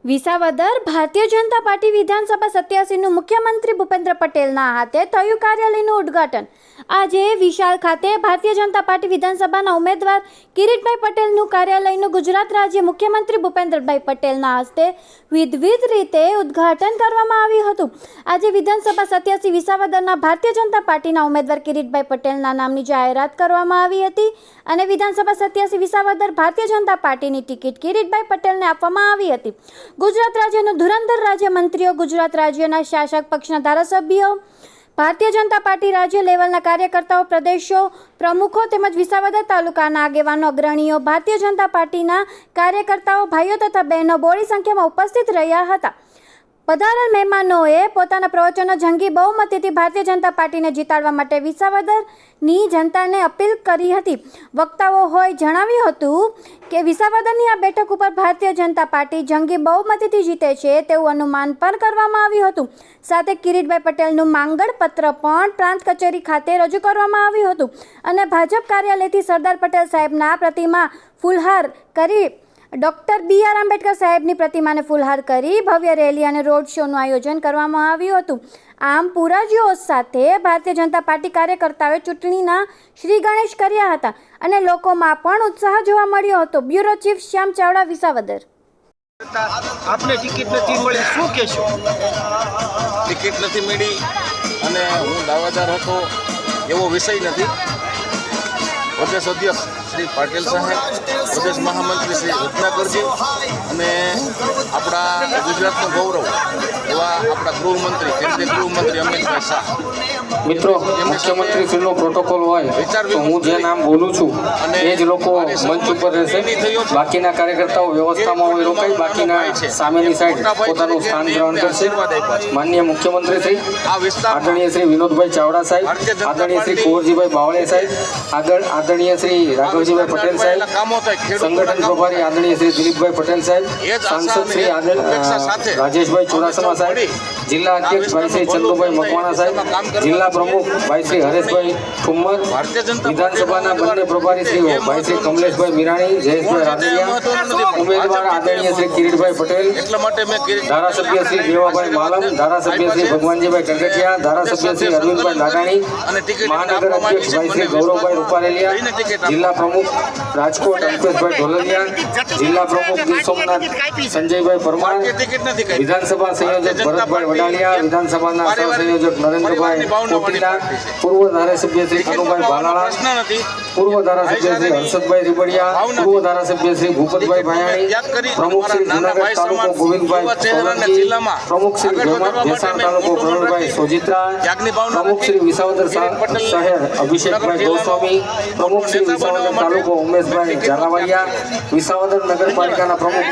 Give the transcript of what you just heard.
Visavadar Bharatiya Janata party વિધાનસભા 87નું મુખ્યમંત્રી ભૂપેન્દ્ર પટેલના હાથે થયું કાર્યાલયનું ઉદ્ઘાટન। આજે વિશાળ ખાતે ભારતીય જનતા પાર્ટી વિધાનસભાના ઉમેદવાર કિરીટભાઈ પટેલનું કાર્યાલયનું ગુજરાત રાજ્ય મુખ્યમંત્રી ભૂપેન્દ્રભાઈ પટેલના હસ્તે વિવિધ રીતે ઉદ્ઘાટન કરવામાં આવ્યું હતું। આજે વિધાનસભા 87 વિસાવદરના ભારતીય જનતા પાર્ટીના ઉમેદવાર કિરીટભાઈ પટેલના નામની જાહેરાત કરવામાં આવી હતી અને વિધાનસભા 87 વિસાવદર ભારતીય જનતા પાર્ટીની ટિકિટ કિરીટભાઈ પટેલને આપવામાં આવી હતી। ગુજરાત રાજ્યના ધુરંધર રાજ્યમંત્રીઓ, ગુજરાત રાજ્યના શાસક પક્ષના ધારાસભ્યો, ભારતીય જનતા પાર્ટી રાજ્ય લેવલના કાર્યકર્તાઓ, પ્રદેશો પ્રમુખો તેમજ વિસાવદર તાલુકાના આગેવાનો, અગ્રણીઓ, ભારતીય જનતા પાર્ટીના કાર્યકર્તાઓ, ભાઈઓ તથા બહેનો બોડી સંખ્યામાં ઉપસ્થિત રહ્યા હતા। પધારેલ મહેમાનોએ પોતાના પ્રવચનો જંગી બહુમતીથી ભારતીય જનતા પાર્ટીને જીતાડવા માટે વિસાવદરની જનતાને અપીલ કરી હતી। વક્તાઓએ જણાવ્યું હતું કે વિસાવદરની આ બેઠક ઉપર ભારતીય જનતા પાર્ટી જંગી બહુમતીથી જીતે છે તેવું અનુમાન પણ કરવામાં આવ્યું હતું। સાથે કિરીટભાઈ પટેલનું માંગણ પત્ર પણ પ્રાંત કચેરી ખાતે રજૂ કરવામાં આવ્યું હતું અને ભાજપ કાર્યાલયથી સરદાર પટેલ સાહેબના પ્રતિમા ફૂલહાર કરી ડૉક્ટર B.R. આંબેડકર સાહેબની પ્રતિમાને ફૂલહાર કરી ભવ્ય રેલી અને રોડ શોનું આયોજન કરવામાં આવ્યું હતું। આમ પૂરા જોશ સાથે ભારતીય જનતા પાર્ટી કાર્યકર્તાઓએ ચૂંટણીના શ્રી ગણેશ કર્યા હતા અને લોકોમાં પણ ઉત્સાહ જોવા મળ્યો હતો। બ્યુરો ચીફ શ્યામ ચાવડા, વિસાવદર। આપને ટિકિટ નથી મળી, શું કહેશો? ટિકિટ નથી મળી અને હું દાવાદાર હતો એવો વિષય નથી। પ્રદેશ અધ્યક્ષ શ્રી પાટીલ સાહેબ, પ્રદેશ મહામંત્રી શ્રી રત્નાકરજી અને આપણા ગુજરાતનું ગૌરવ એવા આપણા ગૃહમંત્રી, કેન્દ્રીય ગૃહમંત્રી અમિતભાઈ શાહ, મિત્રો, મુખ્યમંત્રીશ્રીનો પ્રોટોકોલ હોય તો હું જે નામ બોલું છું એ જ લોકો મંચ ઉપર રહેશે। બાકીના કાર્યકર્તાઓ વ્યવસ્થામાં હોય રોકાઈ, બાકીના સામેની સાઈડ પોતાનું સ્થાન ગ્રહણ કરશે। માનનીય મુખ્યમંત્રી શ્રી આદરણીય શ્રી વિનોદભાઈ ચાવડા સાહેબ, આદરણીય શ્રી કુંવરજીભાઈ બાવળે સાહેબ, આદરણીય શ્રી રાઘવજીભાઈ પટેલ સાહેબ, સંગઠન પ્રભારી આદરણીય શ્રી દિલીપભાઈ પટેલ સાહેબ, સાંસદ શ્રી રાજેશભાઈ ચુડાસમા સાહેબ, જિલ્લા અધ્યક્ષ ભાઈ શ્રી ચંદુભાઈ મકવાણા સાહેબ, જિલ્લા પ્રમુખ ભાઈ શ્રી હરેશભાઈ ઠુમ્મર, વિધાનસભાના બંને પ્રભારી શ્રીઓ ભાઈ શ્રી કમલેશભાઈ મીરાણી, જયેશભાઈ રાદડિયા, ઉમેદવાર આદરણીય શ્રી કિરીટભાઈ પટેલ, ધારાસભ્ય શ્રી દેવાભાઈ માલમ, ધારાસભ્ય શ્રી ભગવાનજીભાઈ ટંકટિયા, ધારાસભ્ય શ્રી અરવિંદભાઈ નાગાણી, મહાનગર અધ્યક્ષ ભાઈ શ્રી ગૌરવભાઈ રૂપારેલિયા, જિલ્લા પ્રમુખ રાજકોટ અલ્પેશભાઈ ઢોલરિયા, જિલ્લા પ્રમુખ ગીર સોમનાથ સંજયભાઈ પરમાર, વિધાનસભા સંયોજક ભરતભાઈ વડાલિયા, વિધાનસભાના સહસંયોજક નરેન્દ્રભાઈ કોટીલા, પૂર્વ ધારાસભ્ય શ્રી કનુભાઈ ભાલાળા, પૂર્વ ધારાસભ્ય શ્રી હર્ષદભાઈ રીબડિયા, પૂર્વ ધારાસભ્ય શ્રી ભૂપતભાઈ ભાયાણી, પ્રમુખ શ્રી જુનાગઢ તાલુકો ગોવિંદભાઈ સોલંકી, પ્રમુખ શ્રી ભેસાણ તાલુકો પ્રવીણભાઈ સોજિત્રા, પ્રમુખ શ્રી વિસાવદર શહેર અભિષેકભાઈ ગોસ્વામી, પ્રમુખ શ્રી વિસાવદર તાલુકો ઉમેશભાઈ ઝાલાવાડિયા, વિસાવદર નગરપાલિકાના પ્રમુખ